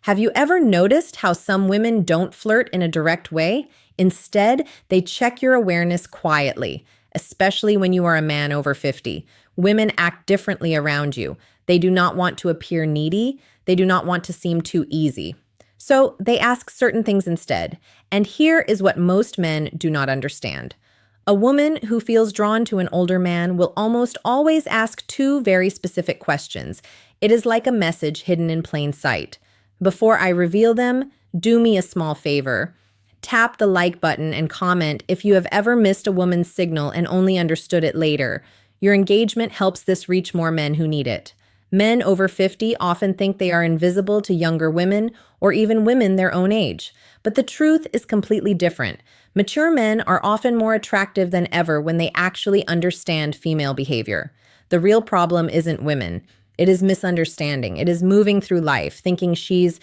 Have you ever noticed how some women don't flirt in a direct way? Instead, they check your awareness quietly, especially when you are a man over 50. Women act differently around you. They do not want to appear needy. They do not want to seem too easy. So they ask certain things instead. And here is what most men do not understand. A woman who feels drawn to an older man will almost always ask two very specific questions. It is like a message hidden in plain sight. Before I reveal them, do me a small favor. Tap the like button and comment if you have ever missed a woman's signal and only understood it later. Your engagement helps this reach more men who need it. Men over 50 often think they are invisible to younger women or even women their own age. But the truth is completely different. Mature men are often more attractive than ever when they actually understand female behavior. The real problem isn't women. It is misunderstanding. It is moving through life, thinking she's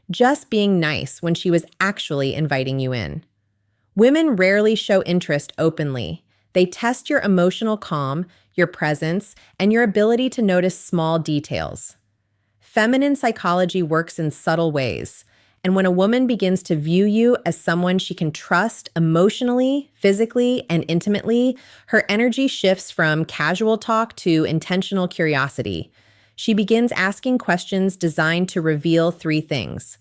just being nice when she was actually inviting you in. Women rarely show interest openly. They test your emotional calm, your presence, and your ability to notice small details. Feminine psychology works in subtle ways. And when a woman begins to view you as someone she can trust emotionally, physically, and intimately, her energy shifts from casual talk to intentional curiosity. She begins asking questions designed to reveal three things: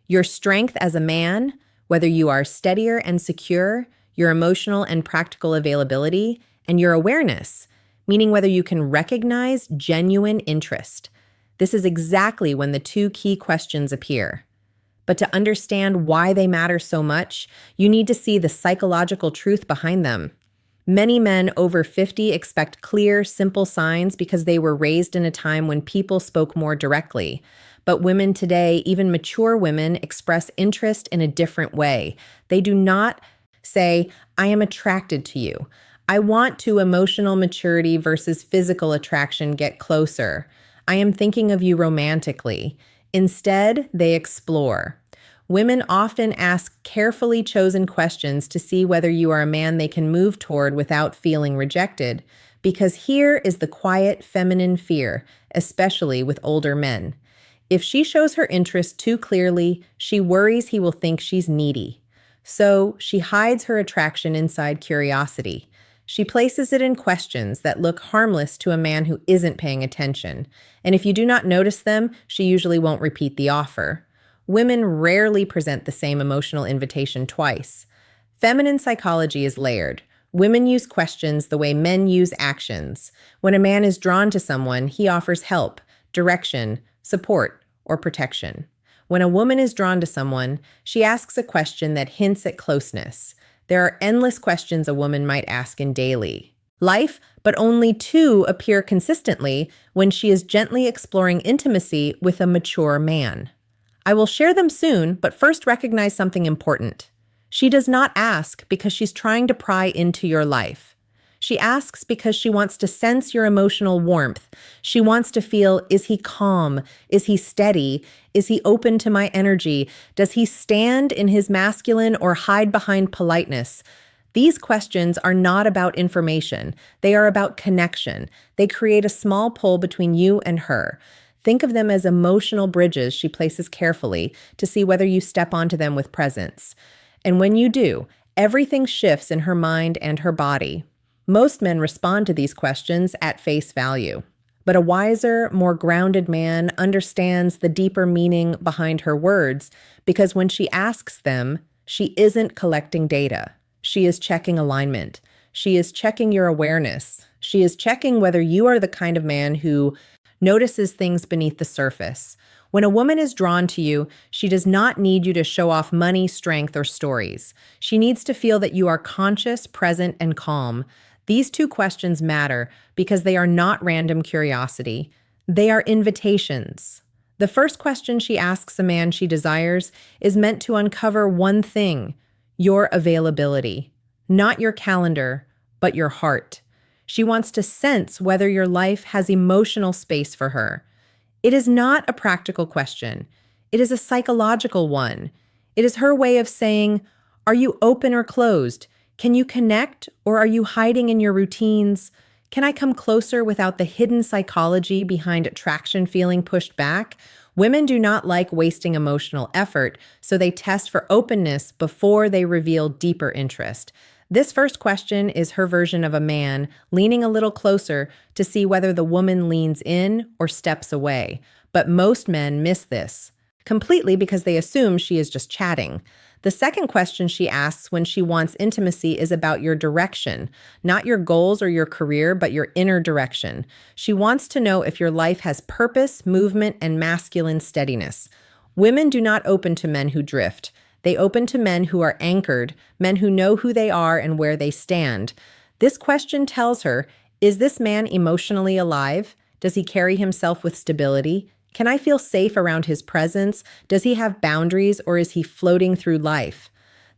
your strength as a man, whether you are steadier and secure, your emotional and practical availability, and your awareness, meaning whether you can recognize genuine interest. This is exactly when the two key questions appear. But to understand why they matter so much, you need to see the psychological truth behind them. Many men over 50 expect clear, simple signs because they were raised in a time when people spoke more directly. But women today, even mature women, express interest in a different way. They do not say, I am attracted to you. I want to emotional maturity versus physical attraction get closer. I am thinking of you romantically. Instead, they explore. Women often ask carefully chosen questions to see whether you are a man they can move toward without feeling rejected, because here is the quiet feminine fear, especially with older men. If she shows her interest too clearly, she worries he will think she's needy. So she hides her attraction inside curiosity. She places it in questions that look harmless to a man who isn't paying attention. And if you do not notice them, she usually won't repeat the offer. Women rarely present the same emotional invitation twice. Feminine psychology is layered. Women use questions the way men use actions. When a man is drawn to someone, he offers help, direction, support, or protection. When a woman is drawn to someone, she asks a question that hints at closeness. There are endless questions a woman might ask in daily life, but only two appear consistently when she is gently exploring intimacy with a mature man. I will share them soon, but first recognize something important. She does not ask because she's trying to pry into your life. She asks because she wants to sense your emotional warmth. She wants to feel, is he calm? Is he steady? Is he open to my energy? Does he stand in his masculine or hide behind politeness? These questions are not about information. They are about connection. They create a small pull between you and her. Think of them as emotional bridges she places carefully to see whether you step onto them with presence. And when you do, everything shifts in her mind and her body. Most men respond to these questions at face value, but a wiser, more grounded man understands the deeper meaning behind her words because when she asks them, she isn't collecting data. She is checking alignment. She is checking your awareness. She is checking whether you are the kind of man who notices things beneath the surface. When a woman is drawn to you, she does not need you to show off money, strength, or stories. She needs to feel that you are conscious, present, and calm. These two questions matter because they are not random curiosity. They are invitations. The first question she asks a man she desires is meant to uncover one thing: your availability. Not your calendar, but your heart. She wants to sense whether your life has emotional space for her. It is not a practical question. It is a psychological one. It is her way of saying, are you open or closed? Can you connect, or are you hiding in your routines? Can I come closer without the hidden psychology behind attraction feeling pushed back? Women do not like wasting emotional effort, so they test for openness before they reveal deeper interest. This first question is her version of a man leaning a little closer to see whether the woman leans in or steps away. But most men miss this completely because they assume she is just chatting. The second question she asks when she wants intimacy is about your direction, not your goals or your career, but your inner direction. She wants to know if your life has purpose, movement, and masculine steadiness. Women do not open to men who drift. They open to men who are anchored, men who know who they are and where they stand. This question tells her, is this man emotionally alive? Does he carry himself with stability? Can I feel safe around his presence? Does he have boundaries, or is he floating through life?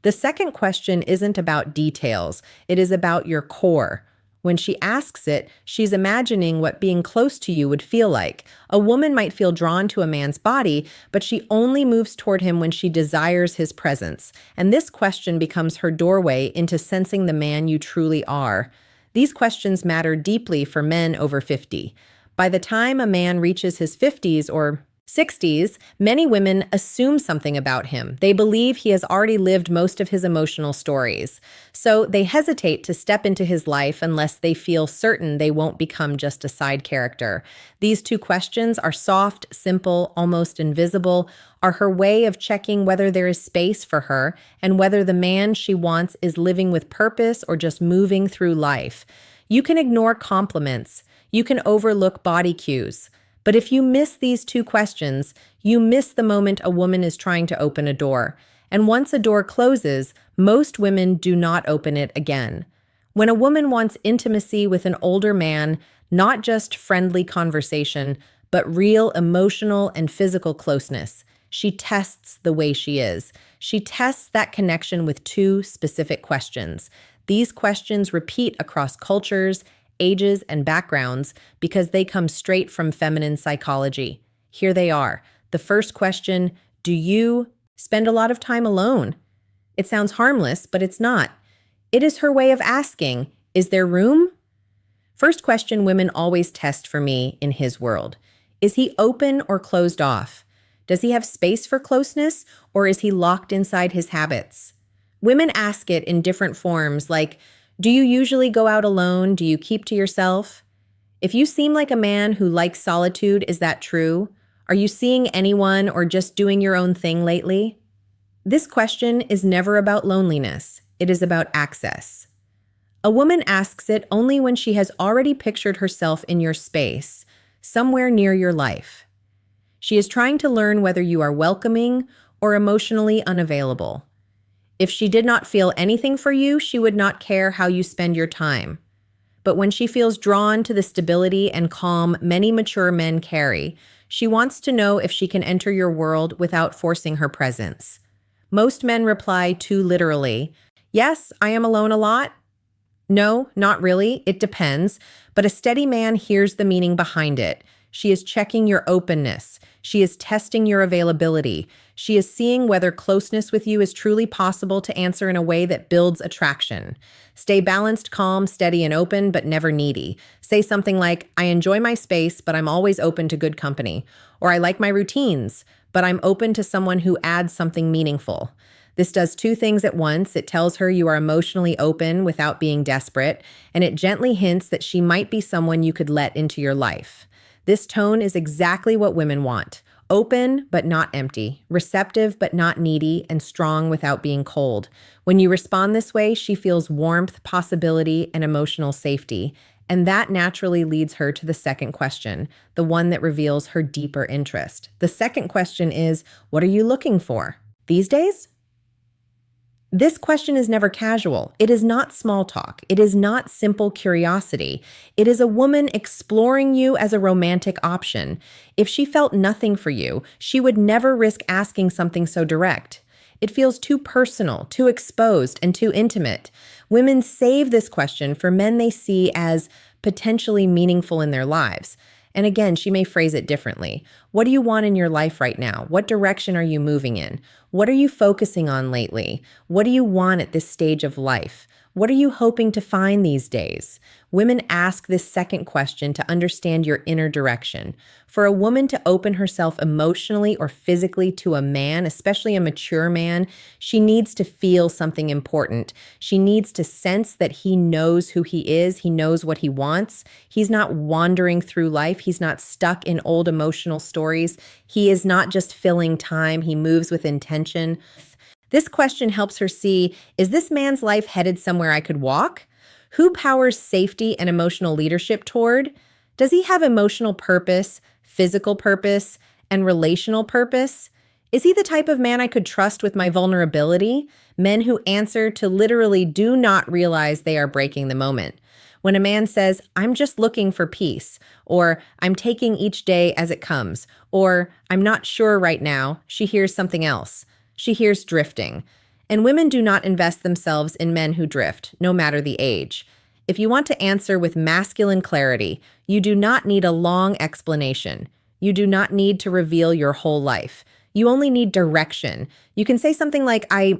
The second question isn't about details. It is about your core. When she asks it, she's imagining what being close to you would feel like. A woman might feel drawn to a man's body, but she only moves toward him when she desires his presence. And this question becomes her doorway into sensing the man you truly are. These questions matter deeply for men over 50. By the time a man reaches his 50s or 60s, many women assume something about him. They believe he has already lived most of his emotional stories. So they hesitate to step into his life unless they feel certain they won't become just a side character. These two questions are soft, simple, almost invisible, are her way of checking whether there is space for her and whether the man she wants is living with purpose or just moving through life. You can ignore compliments. You can overlook body cues. But if you miss these two questions, you miss the moment a woman is trying to open a door. And once a door closes, most women do not open it again. When a woman wants intimacy with an older man, not just friendly conversation, but real emotional and physical closeness, she tests the way she is. She tests that connection with two specific questions. These questions repeat across cultures, ages, and backgrounds because they come straight from feminine psychology. Here they are. The first question, do you spend a lot of time alone? It sounds harmless, but it's not. It is her way of asking, is there room? First question women always test for me in his world. Is he open or closed off? Does he have space for closeness, or is he locked inside his habits? Women ask it in different forms, like, do you usually go out alone? Do you keep to yourself? If you seem like a man who likes solitude, is that true? Are you seeing anyone or just doing your own thing lately? This question is never about loneliness. It is about access. A woman asks it only when she has already pictured herself in your space, somewhere near your life. She is trying to learn whether you are welcoming or emotionally unavailable. If she did not feel anything for you, she would not care how you spend your time. But when she feels drawn to the stability and calm many mature men carry, she wants to know if she can enter your world without forcing her presence. Most men reply too literally, yes, I am alone a lot. No, not really. It depends. But a steady man hears the meaning behind it. She is checking your openness. She is testing your availability. She is seeing whether closeness with you is truly possible to answer in a way that builds attraction. Stay balanced, calm, steady, and open, but never needy. Say something like, I enjoy my space, but I'm always open to good company. Or I like my routines, but I'm open to someone who adds something meaningful. This does two things at once. It tells her you are emotionally open without being desperate, and it gently hints that she might be someone you could let into your life. This tone is exactly what women want. Open, but not empty. Receptive, but not needy. And strong without being cold. When you respond this way, she feels warmth, possibility, and emotional safety. And that naturally leads her to the second question, the one that reveals her deeper interest. The second question is, what are you looking for these days? This question is never casual. It is not small talk. It is not simple curiosity. It is a woman exploring you as a romantic option. If she felt nothing for you, she would never risk asking something so direct. It feels too personal, too exposed, and too intimate. Women save this question for men they see as potentially meaningful in their lives. And again, she may phrase it differently. What do you want in your life right now? What direction are you moving in? What are you focusing on lately? What do you want at this stage of life? What are you hoping to find these days? Women ask this second question to understand your inner direction. For a woman to open herself emotionally or physically to a man, especially a mature man, she needs to feel something important. She needs to sense that he knows who he is, he knows what he wants. He's not wandering through life, he's not stuck in old emotional stories. He is not just filling time, he moves with intention. This question helps her see, is this man's life headed somewhere I could walk? Who powers safety and emotional leadership toward? Does he have emotional purpose, physical purpose, and relational purpose? Is he the type of man I could trust with my vulnerability? Men who answer to literally do not realize they are breaking the moment. When a man says, I'm just looking for peace, or I'm taking each day as it comes, or I'm not sure right now, she hears something else. She hears drifting. And women do not invest themselves in men who drift, no matter the age. If you want to answer with masculine clarity, you do not need a long explanation. You do not need to reveal your whole life. You only need direction. You can say something like, I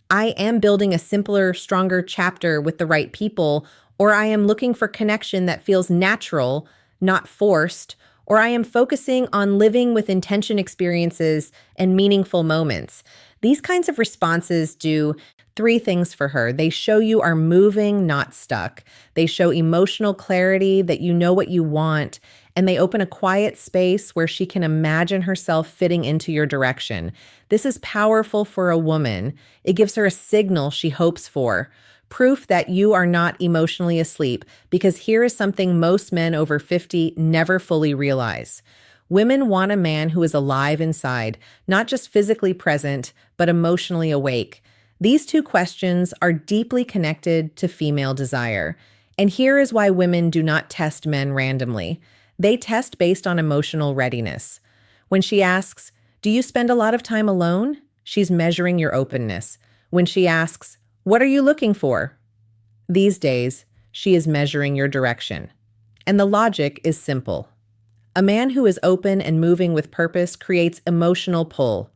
am building a simpler, stronger chapter with the right people, or I am looking for connection that feels natural, not forced, or I am focusing on living with intention experiences and meaningful moments. These kinds of responses do three things for her. They show you are moving, not stuck. They show emotional clarity, that you know what you want, and they open a quiet space where she can imagine herself fitting into your direction. This is powerful for a woman. It gives her a signal she hopes for. Proof that you are not emotionally asleep, because here is something most men over 50 never fully realize. Women want a man who is alive inside, not just physically present, but emotionally awake. These two questions are deeply connected to female desire. And here is why women do not test men randomly. They test based on emotional readiness. When she asks, do you spend a lot of time alone? She's measuring your openness. When she asks, what are you looking for? These days, she is measuring your direction. And the logic is simple. A man who is open and moving with purpose creates emotional pull.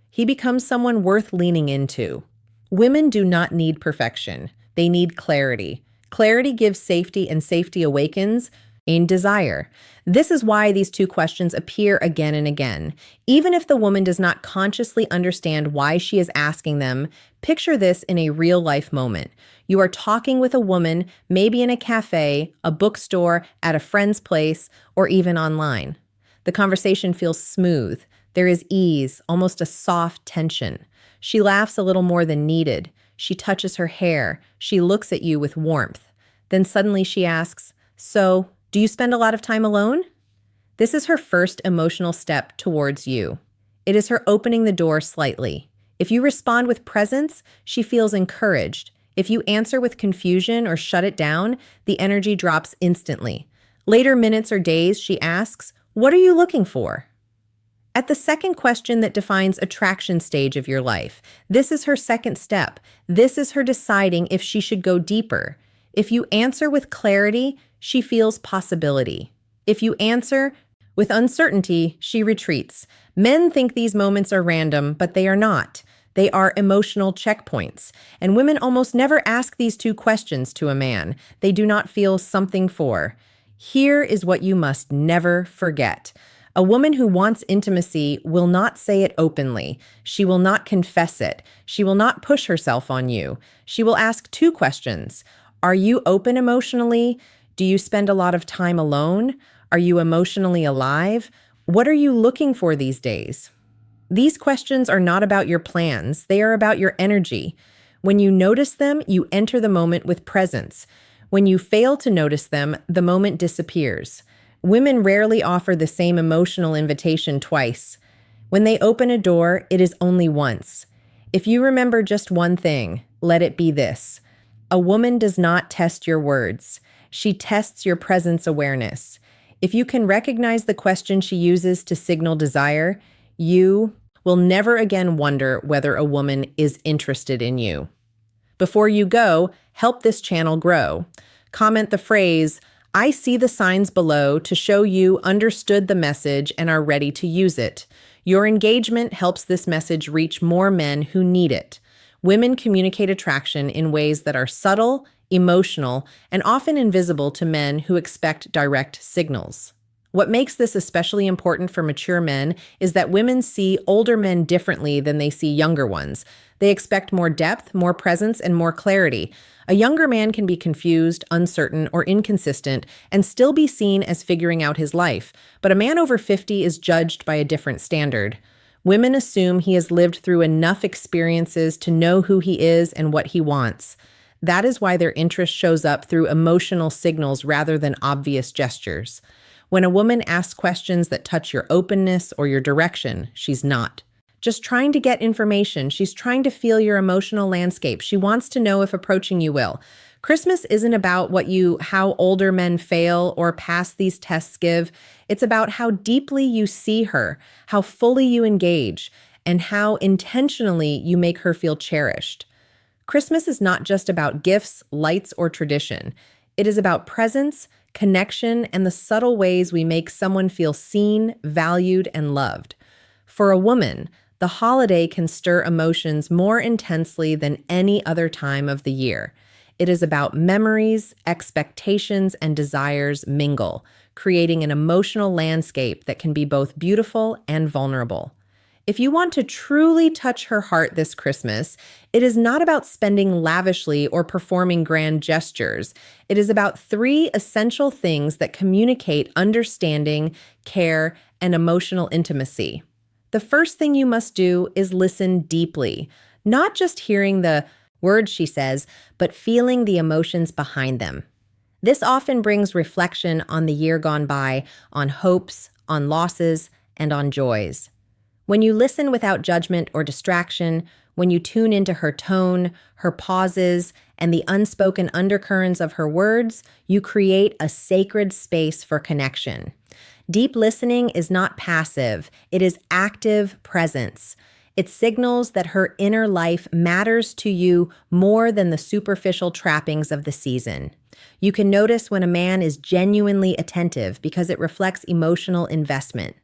He becomes someone worth leaning into. Women do not need perfection. They need clarity. Clarity gives safety, and safety awakens in desire. This is why these two questions appear again and again. Even if the woman does not consciously understand why she is asking them, picture this in a real-life moment. You are talking with a woman, maybe in a cafe, a bookstore, at a friend's place, or even online. The conversation feels smooth. There is ease, almost a soft tension. She laughs a little more than needed. She touches her hair. She looks at you with warmth. Then suddenly she asks, so, do you spend a lot of time alone? This is her first emotional step towards you. It is her opening the door slightly. If you respond with presence, she feels encouraged. If you answer with confusion or shut it down, the energy drops instantly. Later minutes or days, she asks, what are you looking for? At the second question that defines attraction stage of your life, this is her second step. This is her deciding if she should go deeper. If you answer with clarity, she feels possibility. If you answer with uncertainty, she retreats. Men think these moments are random, but they are not. They are emotional checkpoints. And women almost never ask these two questions to a man. They do not feel something for. Here is what you must never forget. A woman who wants intimacy will not say it openly. She will not confess it. She will not push herself on you. She will ask two questions. Are you open emotionally? Do you spend a lot of time alone? Are you emotionally alive? What are you looking for these days? These questions are not about your plans. They are about your energy. When you notice them, you enter the moment with presence. When you fail to notice them, the moment disappears. Women rarely offer the same emotional invitation twice. When they open a door, it is only once. If you remember just one thing, let it be this. A woman does not test your words. She tests your presence awareness. If you can recognize the question she uses to signal desire, you will never again wonder whether a woman is interested in you. Before you go, help this channel grow. Comment the phrase, I see the signs below, to show you understood the message and are ready to use it. Your engagement helps this message reach more men who need it. Women communicate attraction in ways that are subtle, emotional, and often invisible to men who expect direct signals. What makes this especially important for mature men is that women see older men differently than they see younger ones. They expect more depth, more presence, and more clarity. A younger man can be confused, uncertain, or inconsistent and still be seen as figuring out his life, but a man over 50 is judged by a different standard. Women assume he has lived through enough experiences to know who he is and what he wants. That is why their interest shows up through emotional signals rather than obvious gestures. When a woman asks questions that touch your openness or your direction, she's not just trying to get information. She's trying to feel your emotional landscape. She wants to know if approaching you will. Christmas isn't about how older men fail or pass these tests give. It's about how deeply you see her, how fully you engage, and how intentionally you make her feel cherished. Christmas is not just about gifts, lights, or tradition. It is about presence, connection, and the subtle ways we make someone feel seen, valued, and loved. For a woman, the holiday can stir emotions more intensely than any other time of the year. It is about memories, expectations, and desires mingle, creating an emotional landscape that can be both beautiful and vulnerable. If you want to truly touch her heart this Christmas, it is not about spending lavishly or performing grand gestures. It is about 3 essential things that communicate understanding, care, and emotional intimacy. The first thing you must do is listen deeply, not just hearing the words she says, but feeling the emotions behind them. This often brings reflection on the year gone by, on hopes, on losses, and on joys. When you listen without judgment or distraction, when you tune into her tone, her pauses, and the unspoken undercurrents of her words, you create a sacred space for connection. Deep listening is not passive, it is active presence. It signals that her inner life matters to you more than the superficial trappings of the season. You can notice when a man is genuinely attentive because it reflects emotional investment.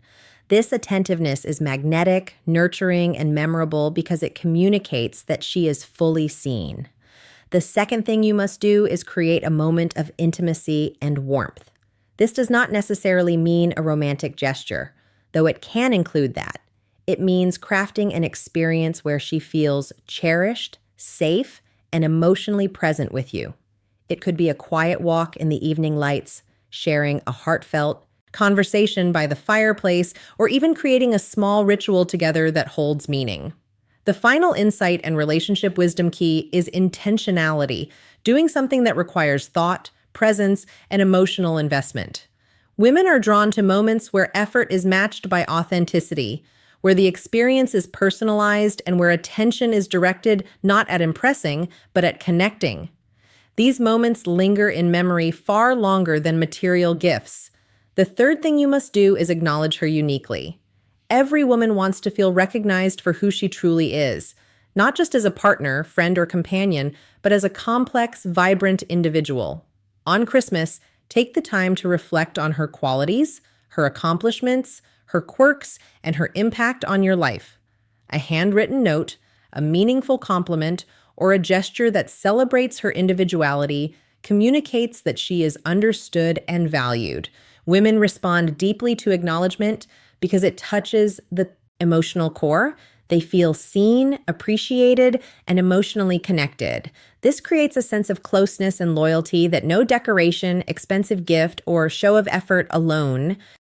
This attentiveness is magnetic, nurturing, and memorable because it communicates that she is fully seen. The second thing you must do is create a moment of intimacy and warmth. This does not necessarily mean a romantic gesture, though it can include that. It means crafting an experience where she feels cherished, safe, and emotionally present with you. It could be a quiet walk in the evening lights, sharing a heartfelt conversation by the fireplace, or even creating a small ritual together that holds meaning. The final insight and relationship wisdom key is intentionality, doing something that requires thought, presence, and emotional investment. Women are drawn to moments where effort is matched by authenticity, where the experience is personalized and where attention is directed not at impressing, but at connecting. These moments linger in memory far longer than material gifts. The third thing you must do is acknowledge her uniquely. Every woman wants to feel recognized for who she truly is, not just as a partner, friend, or companion, but as a complex, vibrant individual. On Christmas, take the time to reflect on her qualities, her accomplishments, her quirks, and her impact on your life. A handwritten note, a meaningful compliment, or a gesture that celebrates her individuality communicates that she is understood and valued. Women respond deeply to acknowledgement because it touches the emotional core. They feel seen, appreciated, and emotionally connected. This creates a sense of closeness and loyalty that no decoration, expensive gift, or show of effort alone